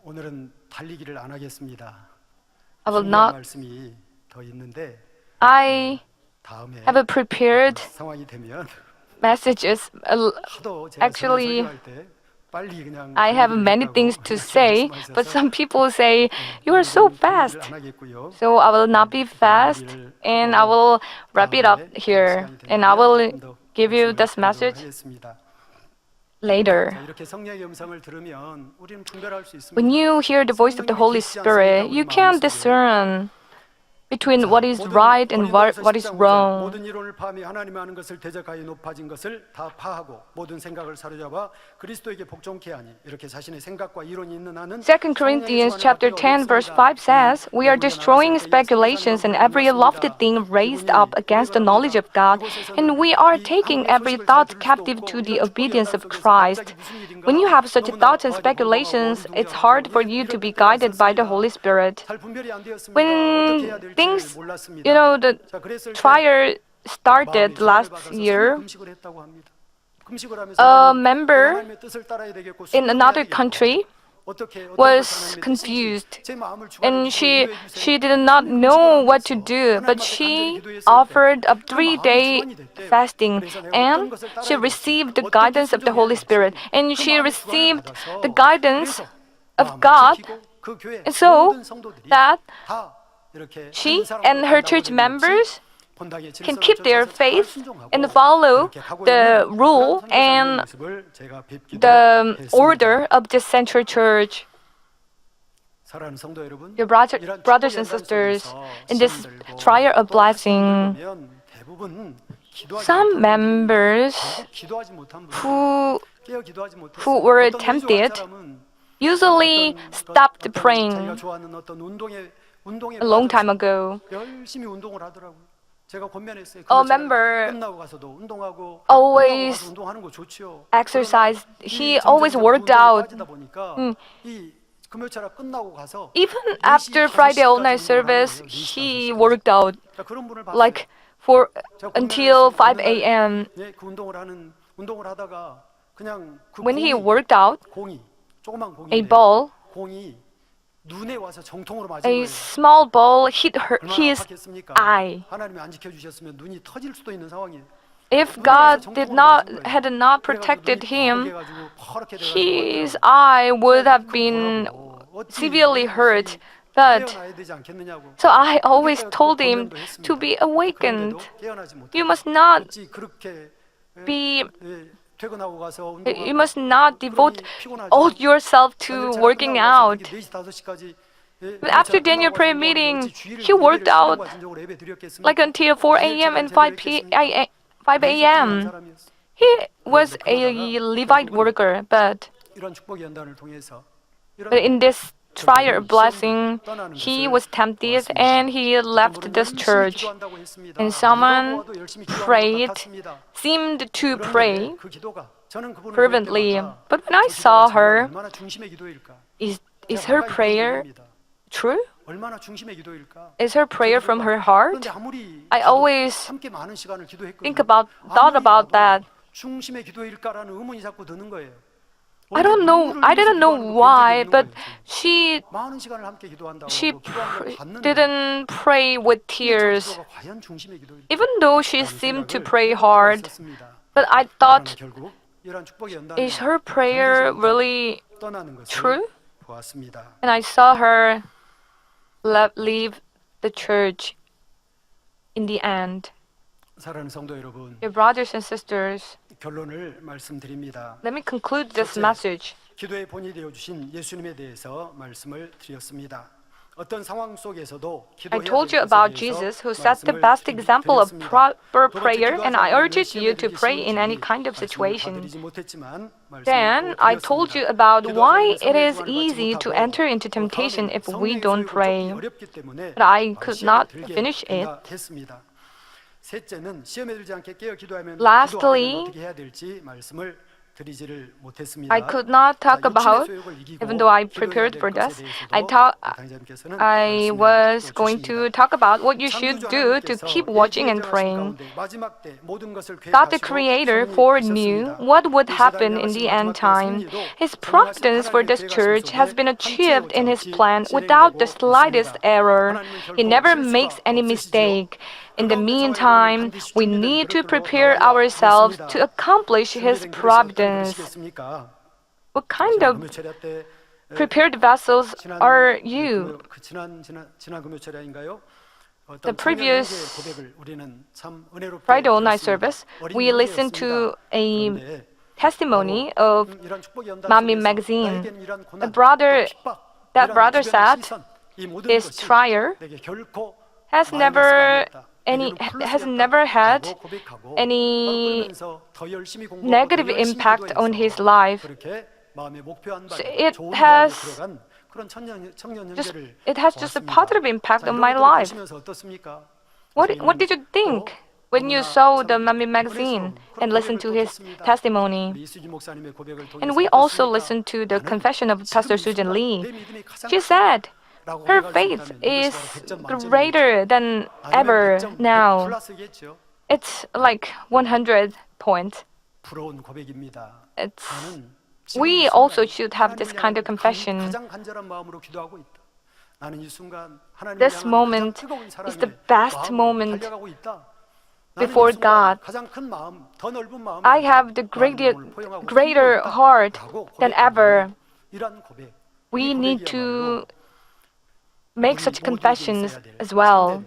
오늘은 달리기를 안 하겠습니다. I will not. 말씀이 더 있는데 I 다음에 have prepared 상황이 되면 messages. 하도 제가 Actually, 설교할 때 빨리 그냥 I have many things to say, but some people say you are so fast. 안 하겠고요. So I will not be fast, and I will wrap it up here, and I will give you this message 하겠습니다. later. 이렇게 성령의 음성을 들으면 우리는 분별할 수 있습니다. When you hear the voice of the Holy Spirit, you can discern between what is right and what is wrong. 모든 이론을 파하며 하나님의 하는 것을 대적하여 높아진 것을 다 파하고 모든 생각을 사로잡아 그리스도에게 복종케 하니 이렇게 자신의 생각과 이론이 있는 한은 2 Corinthians chapter 10 verse 5 says, "We are destroying speculations and every lofty thing raised up against the knowledge of God, and we are taking every thought captive to the obedience of Christ." When you have such thoughts and speculations, it's hard for you to be guided by the Holy Spirit. When things, the trial started last year, a member in another country was confused, and she did not know what to do, but she offered a 3-day fasting, and she received the guidance of the Holy Spirit, and she received the guidance of God, and so that she and her church members can keep their faith and follow the rule and the order of the central church. Your brothers and sisters, in this trial of blessing, some members who were tempted usually stopped praying a long time ago. A member always exercised. He always worked out. Even after Friday all-night service, he worked out like until 5 a.m. When he worked out, a ball, a small ball hit his eye. If God had not protected him, his eye would have been severely hurt. But so I always told him to be awakened. You must not devote all yourself to working out. But after Daniel prayer meeting, he worked out like until 4 a.m. and 5 a.m. He was a Levite worker, but in this trial blessing, he was tempted and he left this church. And someone seemed to pray, 저는 그분을 볼 fervently. 때마다 But when I 저 기도가 saw 정말 her, 얼마나 중심의 기도일까? is 제가 her 가까이 prayer 보는 겁니다. true? 얼마나 중심의 기도일까? Is her prayer from her heart? 그런데 아무리 I always 함께 많은 시간을 thought about that. 중심의 기도일까라는 의문이 자꾸 드는 거예요. I didn't know why, but she 많은 시간을 함께 기도한다고 she 하고 기도한 걸 봤는데 didn't pray with 저 tears, 기도가 과연 중심의 기도일까? even though she seemed to pray 해볼 때가 hard. 있었습니다. But I 그러나 thought, 결국 이러한 축복의 연단은 is her prayer really 떠나는 것을 true? 보았습니다. And I saw her leave the church in the end. 사랑하는 성도 여러분, Dear brothers and sisters, 결론을 말씀드립니다. let me conclude this 첫째, message. 기도의 본이 되어 주신 예수님에 대해서 말씀을 드렸습니다. 어떤 상황 속에서도 I 기도해야 told you 될 것에 about 대해서 Jesus, who set the 말씀을 best example of 드렸습니다. proper 두 번째, prayer, and I 기도하지 urged 않으면 you to 시험에 pray in any 들기 kind of 말씀을 situation. 다 드리지 못했지만 말씀을 Then 또 I told 드렸습니다. you about why 기도하지 it 않으면 is 성령의 easy 구원을 to 받지 enter into 못하고 temptation 또 if 다음에는 we 성령의 don't 소유를 pray. 쫓기 어렵기 때문에 But I could 시험에 not 들게 finish it. 된다 했습니다. 셋째는 시험에 들지 않게 깨어 기도하면 Lastly, 어떻게 해야 될지 말씀을 드리지를 못했습니다. I could not talk about, even though I prepared for this, I was going to talk about what you should do to keep watching and praying. God the Creator foreknew what would happen in the end time. His providence for this church has been achieved in His plan without the slightest error. He never makes any mistake. In the meantime, we need to prepare ourselves to accomplish His providence. What kind of prepared vessels are you? The previous Friday all-night service, we listened to a testimony of Mami magazine. That brother said his trier has never had any negative impact on his life. So it has just a positive impact on my life. What did you think when you saw the Mami magazine and listened to his testimony? And we also listened to the confession of Pastor Susan Lee. She said her faith is greater than ever now. It's like 100 points. We also should have this kind of confession. This moment is the best moment before God. I have the greater heart than ever. We need to make such confessions as well.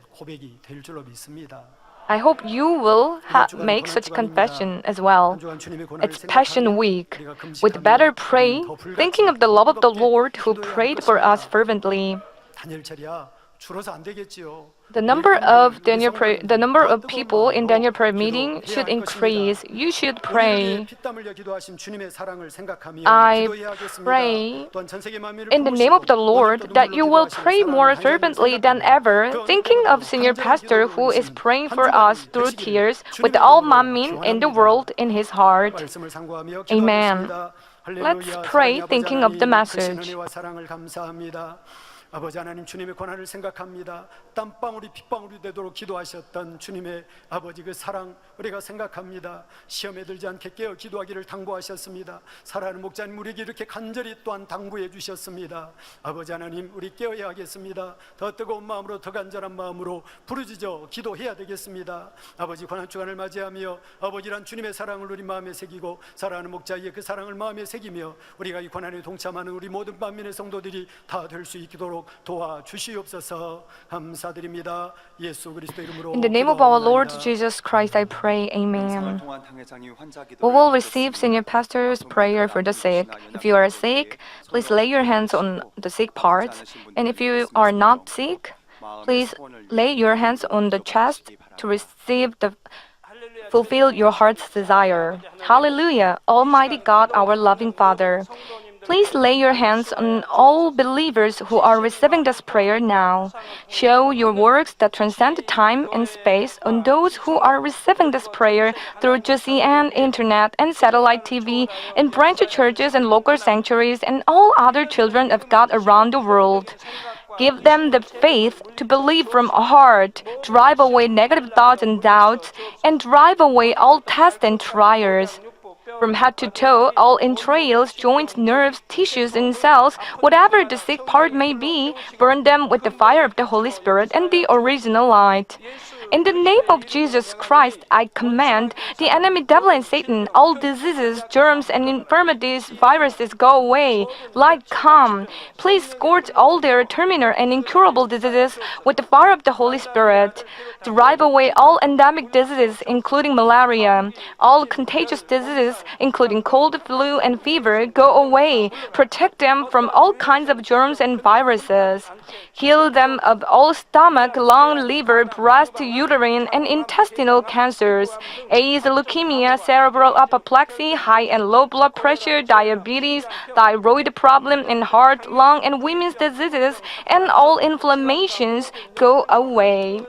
I hope you will make such confession as well. It's Passion Week. We'd better pray, thinking of the love of the Lord who prayed for us fervently. The number of people in Daniel prayer meeting should increase. You should pray. I pray in the name of the Lord that you will pray more fervently than ever, thinking of senior pastor who is praying for us through tears with all Manmin in the world in his heart. Amen. Let's pray thinking of the message. 아버지 하나님, 주님의 고난을 생각합니다. 땀방울이 핏방울이 되도록 기도하셨던 주님의 아버지 그 사랑 우리가 생각합니다. 시험에 들지 않게 깨어 기도하기를 당부하셨습니다. 사랑하는 목자님, 우리에게 이렇게 간절히 또한 당부해 주셨습니다. 아버지 하나님, 우리 깨어야 하겠습니다. 더 뜨거운 마음으로, 더 간절한 마음으로 부르짖어 기도해야 되겠습니다. 아버지, 고난 주간을 맞이하며 아버지란 주님의 사랑을 우리 마음에 새기고 사랑하는 목자의 그 사랑을 마음에 새기며 우리가 이 고난에 동참하는 우리 모든 만민의 성도들이 다 될 수 있도록 도와주시옵소서. 감사드립니다. 예수 그리스도 이름으로. In the name of our Lord Jesus Christ, I pray. Amen. We will receive senior pastor's prayer for the sick. If you are sick, please lay your hands on the sick parts. And if you are not sick, please lay your hands on the chest to fulfill your heart's desire. Hallelujah. Almighty God, our loving Father, Please lay your hands on all believers who are receiving this prayer now. Show your works that transcend time and space on those who are receiving this prayer through GCN, internet, and satellite TV, in branch churches and local sanctuaries, and all other children of God around the world. Give them the faith to believe from a heart, drive away negative thoughts and doubts, and drive away all tests and trials. From head to toe, all entrails, joints, nerves, tissues, and cells, whatever the sick part may be, burn them with the fire of the Holy Spirit and the original light. In the name of Jesus Christ, I command the enemy devil and Satan, all diseases, germs, and infirmities, viruses, go away. Light come. Please scourge all their terminal and incurable diseases with the fire of the Holy Spirit. Drive away all endemic diseases, including malaria. All contagious diseases, including cold, flu, and fever, go away. Protect them from all kinds of germs and viruses. Heal them of all stomach, lung, liver, breast, uterine, and intestinal cancers, AIDS, leukemia, cerebral apoplexy, high and low blood pressure, diabetes, thyroid problem, and heart, lung, and women's diseases, and all inflammations go away.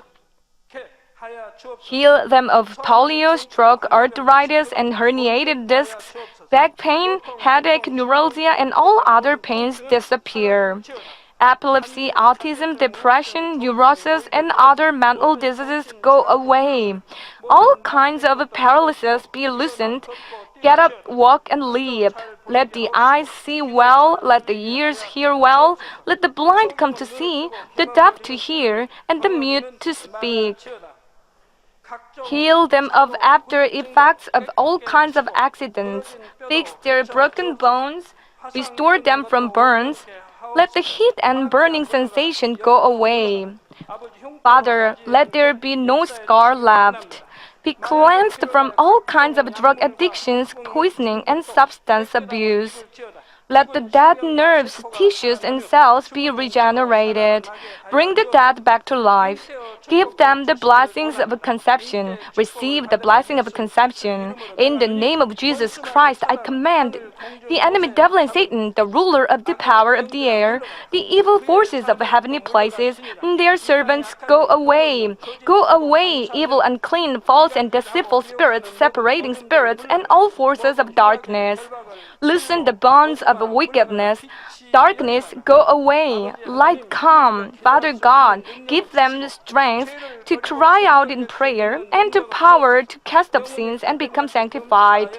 Heal them of polio, stroke, arthritis, and herniated discs, back pain, headache, neuralgia, and all other pains disappear. Epilepsy, autism, depression, neurosis, and other mental diseases go away. All kinds of paralysis be loosened. Get up, walk, and leap. Let the eyes see well, let the ears hear well, let the blind come to see, the deaf to hear, and the mute to speak. Heal them of after effects of all kinds of accidents. Fix their broken bones. Restore them from burns. Let the heat and burning sensation go away. Father, let there be no scar left. Be cleansed from all kinds of drug addictions, poisoning, and substance abuse. Let the dead nerves, tissues, and cells be regenerated. Bring the dead back to life. Give them the blessings of conception. Receive the blessing of conception. In the name of Jesus Christ, I command the enemy devil and Satan, the ruler of the power of the air, the evil forces of heavenly places, their servants, go away. Go away, evil, unclean, false, and deceitful spirits, separating spirits, and all forces of darkness. Loosen the bonds of wickedness. Darkness, go away. Light come. Father God, give them the strength to cry out in prayer and the power to cast off sins and become sanctified.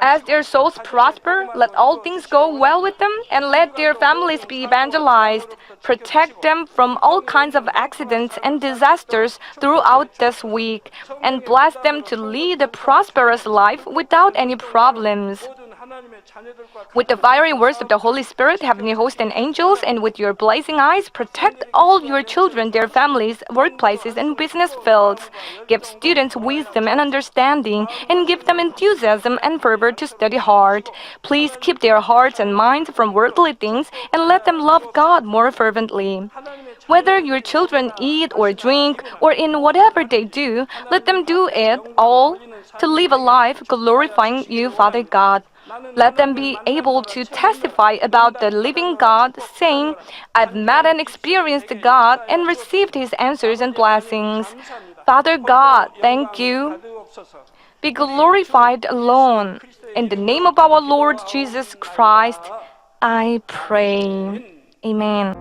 As their souls prosper, let all things go well with them and let their families be evangelized. Protect them from all kinds of accidents and disasters throughout this week and bless them to lead a prosperous life without any problems. With the fiery words of the Holy Spirit, heavenly hosts, and angels, and with your blazing eyes, protect all your children, their families, workplaces, and business fields. Give students wisdom and understanding, and give them enthusiasm and fervor to study hard. Please keep their hearts and minds from worldly things, and let them love God more fervently. Whether your children eat or drink, or in whatever they do, let them do it all to live a life glorifying you, Father God. Let them be able to testify about the living God, saying, I've met and experienced God and received His answers and blessings. Father God, thank you. Be glorified alone. In the name of our Lord Jesus Christ, I pray. Amen.